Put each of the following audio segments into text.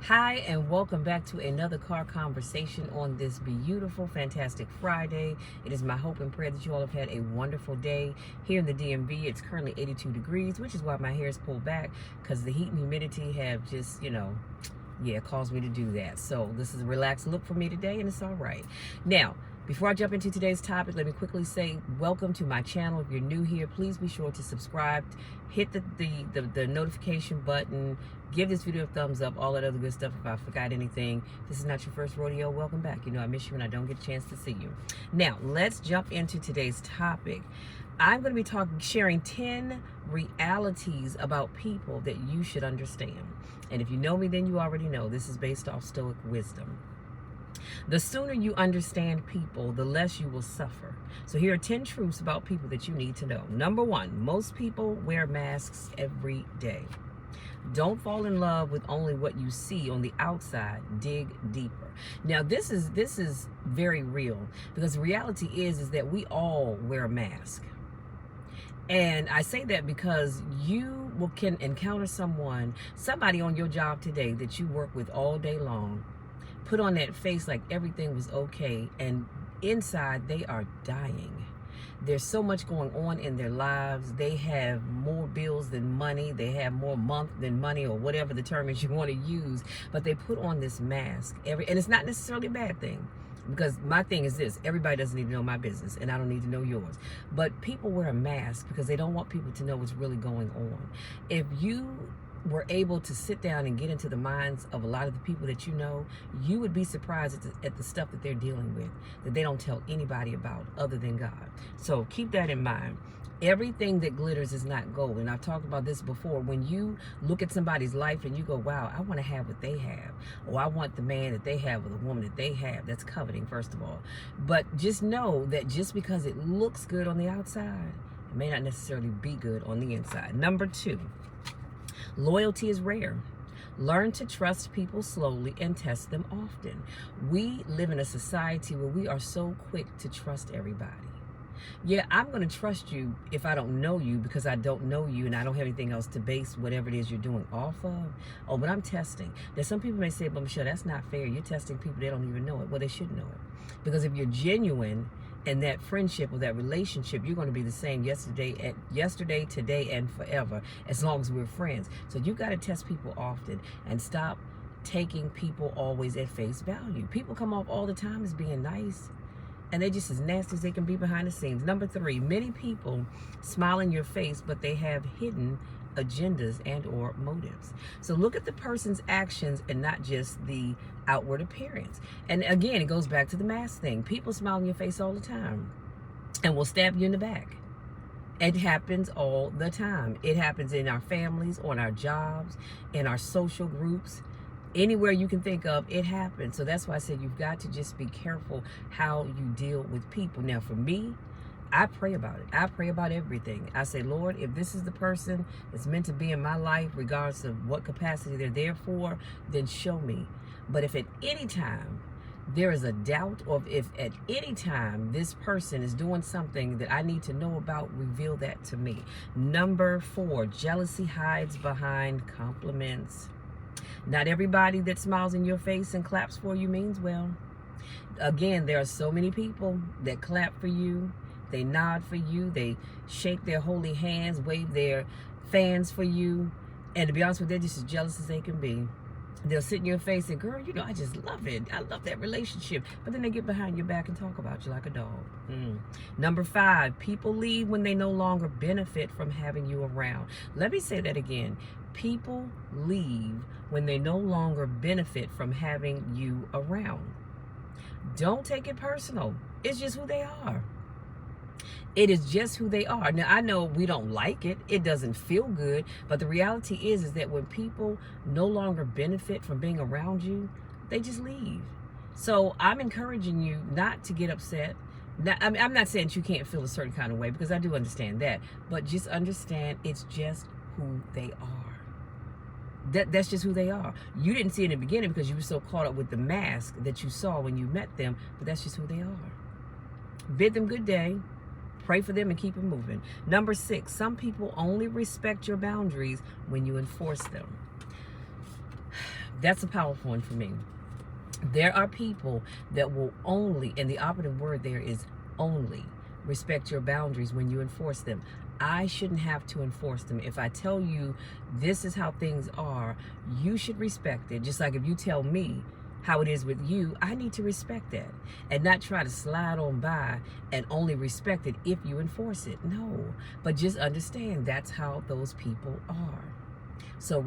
Hi, and welcome back to another car conversation on this beautiful, fantastic Friday. It is my hope and prayer that you all have had a wonderful day. Here in the DMV, it's currently 82 degrees, which is why my hair is pulled back because the heat and humidity have just, caused me to do that. So this is a relaxed look for me today, and it's all right. Now, before I jump into today's topic, let me quickly say welcome to my channel. If you're new here, please be sure to subscribe, hit the notification button, give this video a thumbs up, all that other good stuff. If I forgot anything, this is not your first rodeo, welcome back. You know I miss you when I don't get a chance to see you. Now, let's jump into today's topic. I'm going to be sharing 10 realities about people that you should understand. And if you know me, then you already know this is based off Stoic wisdom. The sooner you understand people, the less you will suffer. So here are 10 truths about people that you need to know. Number one, most people wear masks every day. Don't fall in love with only what you see on the outside. Dig deeper. Now, this is very real, because the reality is that we all wear a mask. And I say that because you can encounter somebody on your job today that you work with all day long, put on that face like everything was okay, and inside they are dying. There's so much going on in their lives. They have more bills than money. They have more month than money, or whatever the term is you want to use. But they put on this mask and it's not necessarily a bad thing. Because my thing is this: everybody doesn't need to know my business, and I don't need to know yours. But people wear a mask because they don't want people to know what's really going on. If you were able to sit down and get into the minds of a lot of the people that you know, you would be surprised at the stuff that they're dealing with, that they don't tell anybody about other than God. So keep that in mind. Everything that glitters is not gold. And I've talked about this before. When you look at somebody's life and you go, wow, I want to have what they have, or I want the man that they have or the woman that they have, that's coveting, first of all. But just know that just because it looks good on the outside, it may not necessarily be good on the inside. Number two, loyalty is rare. Learn to trust people slowly and test them often. We live in a society where we are so quick to trust everybody. Yeah, I'm going to trust you if I don't know you, because I don't know you and I don't have anything else to base whatever it is you're doing off of. Oh, but I'm testing. There's some people may say, but Michelle, that's not fair. You're testing people, they don't even know it. Well, they should know it. Because if you're genuine in that friendship or that relationship, you're going to be the same yesterday, today, and forever, as long as we're friends. So you got to test people often and stop taking people always at face value. People come off all the time as being nice, and they're just as nasty as they can be behind the scenes. Number three, many people smile in your face, but they have hidden agendas and or motives. So look at the person's actions and not just the outward appearance. And again, it goes back to the mask thing. People smile in your face all the time and will stab you in the back. It happens all the time. It happens in our families, on our jobs, in our social groups. Anywhere you can think of, it happens. So that's why I said you've got to just be careful how you deal with people. Now, for me, I pray about it. I pray about everything. I say, Lord, if this is the person that's meant to be in my life, regardless of what capacity they're there for, then show me. But if at any time there is a doubt, or if at any time this person is doing something that I need to know about, reveal that to me. Number four, jealousy hides behind compliments. Not everybody that smiles in your face and claps for you means well. Again, there are so many people that clap for you, they nod for you, they shake their holy hands, wave their fans for you, and to be honest with you, they're just as jealous as they can be. They'll sit in your face and, girl, I just love it. I love that relationship. But then they get behind your back and talk about you like a dog. Number five, people leave when they no longer benefit from having you around. Let me say that again. People leave when they no longer benefit from having you around. Don't take it personal. It's just who they are. It is just who they are. Now, I know we don't like it. It doesn't feel good. But the reality is that when people no longer benefit from being around you, they just leave. So I'm encouraging you not to get upset. Now, I'm not saying that you can't feel a certain kind of way, because I do understand that. But just understand it's just who they are. That's just who they are. You didn't see it in the beginning because you were so caught up with the mask that you saw when you met them. But that's just who they are. Bid them good day. Pray for them and keep it moving. Number six, some people only respect your boundaries when you enforce them. That's a powerful one for me. There are people that will only, and the operative word there is only, respect your boundaries when you enforce them. I shouldn't have to enforce them. If I tell you this is how things are, you should respect it. Just like if you tell me how it is with you, I need to respect that and not try to slide on by and only respect it if you enforce it. No, but just understand that's how those people are. So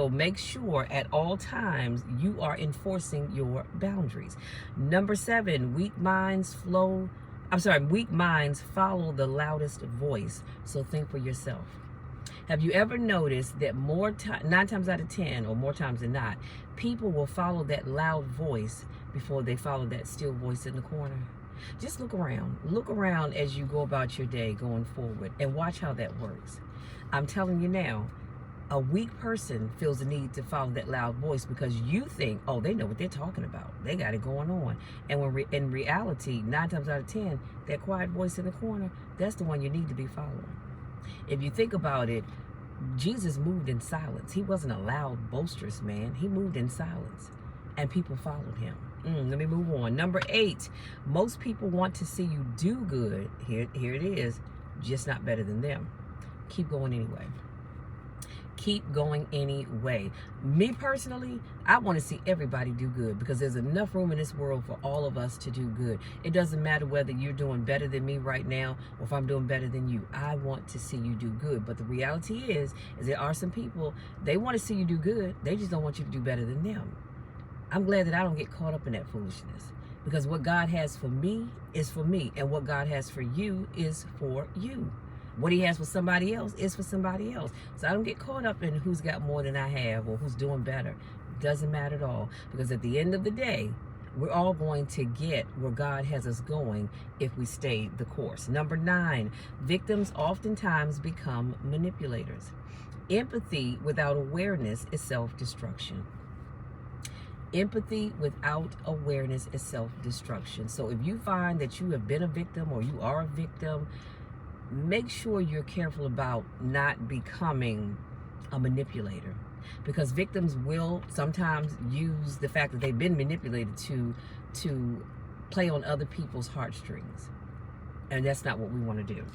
make sure at all times you are enforcing your boundaries. Number 7, weak minds follow the loudest voice. So think for yourself. Have you ever noticed that 9 times out of 10, or more times than not, people will follow that loud voice before they follow that still voice in the corner? Just look around. Look around as you go about your day going forward and watch how that works. I'm telling you now, a weak person feels the need to follow that loud voice because you think, oh, they know what they're talking about. They got it going on. And when in reality, 9 times out of 10, that quiet voice in the corner, that's the one you need to be following. If you think about it, Jesus moved in silence. He wasn't a loud, boisterous man. He moved in silence, and people followed him. Let me move on. Number 8, most people want to see you do good. Here it is, just not better than them. Keep going anyway. Keep going anyway. Me personally, I want to see everybody do good because there's enough room in this world for all of us to do good. It doesn't matter whether you're doing better than me right now or if I'm doing better than you. I want to see you do good. But the reality is there are some people, they want to see you do good. They just don't want you to do better than them. I'm glad that I don't get caught up in that foolishness because what God has for me is for me, and what God has for you is for you. What he has for somebody else is for somebody else. So I don't get caught up in who's got more than I have or who's doing better. It doesn't matter at all. Because at the end of the day, we're all going to get where God has us going if we stay the course. Number 9, victims oftentimes become manipulators. Empathy without awareness is self-destruction. Empathy without awareness is self-destruction. So if you find that you have been a victim or you are a victim, make sure you're careful about not becoming a manipulator, because victims will sometimes use the fact that they've been manipulated to play on other people's heartstrings, and that's not what we want to do.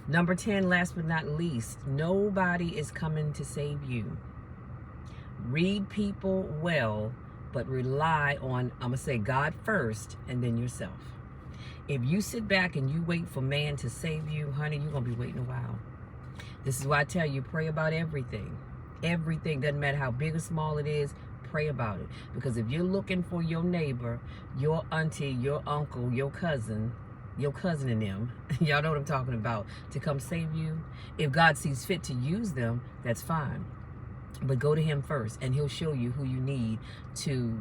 Number 10, last but not least, nobody is coming to save you. Read people well, but rely on, I'm gonna say, God first and then yourself. If you sit back and you wait for man to save you, honey, you're going to be waiting a while. This is why I tell you, pray about everything. Everything, doesn't matter how big or small it is, pray about it. Because if you're looking for your neighbor, your auntie, your uncle, your cousin and them, y'all know what I'm talking about, to come save you, if God sees fit to use them, that's fine. But go to him first, and he'll show you who you need to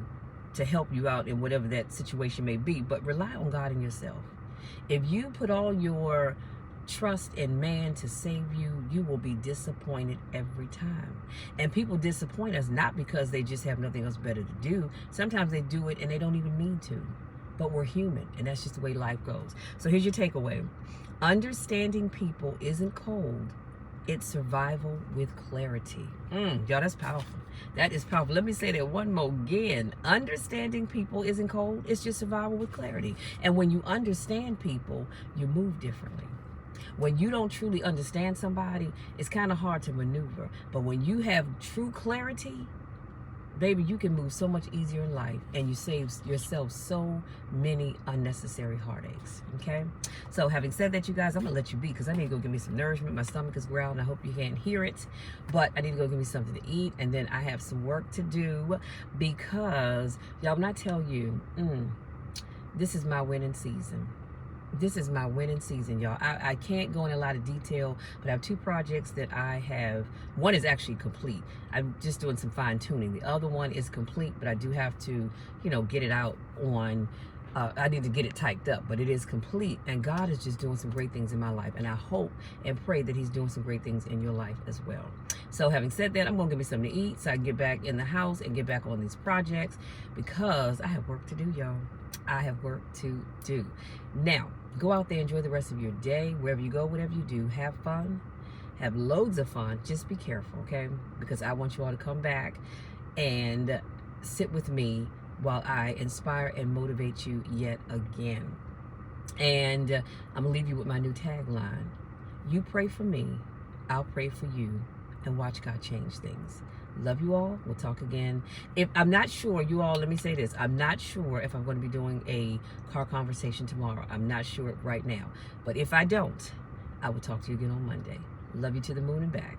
help you out in whatever that situation may be. But rely on God and yourself. If you put all your trust in man to save you, you will be disappointed every time. And people disappoint us not because they just have nothing else better to do. Sometimes they do it and they don't even mean to. But we're human, and that's just the way life goes. So here's your takeaway. Understanding people isn't cold. It's survival with clarity. Y'all, that's powerful. That is powerful. Let me say that one more again. Understanding people isn't cold. It's just survival with clarity. And when you understand people, you move differently. When you don't truly understand somebody, it's kind of hard to maneuver. But when you have true clarity, baby, you can move so much easier in life, and you save yourself so many unnecessary heartaches. Okay? So having said that, you guys, I'm going to let you be because I need to go get me some nourishment. My stomach is growling. I hope you can't hear it. But I need to go get me something to eat, and then I have some work to do because, y'all, when I tell you, this is my winning season. This is my winning season, y'all. I can't go in a lot of detail, but I have 2 projects that I have. One is actually complete. I'm just doing some fine tuning. The other one is complete, but I do have to, get it out on, I need to get it typed up, but it is complete. And God is just doing some great things in my life. And I hope and pray that he's doing some great things in your life as well. So having said that, I'm going to give me something to eat so I can get back in the house and get back on these projects because I have work to do, y'all. I have work to do. Now, go out there, enjoy the rest of your day. Wherever you go, whatever you do, have fun. Have loads of fun. Just be careful, okay? Because I want you all to come back and sit with me while I inspire and motivate you yet again. And I'm going to leave you with my new tagline. You pray for me, I'll pray for you, and watch God change things. Love you all. We'll talk again. If I'm not sure, you all, let me say this. I'm not sure if I'm going to be doing a car conversation tomorrow. I'm not sure right now. But if I don't, I will talk to you again on Monday. Love you to the moon and back.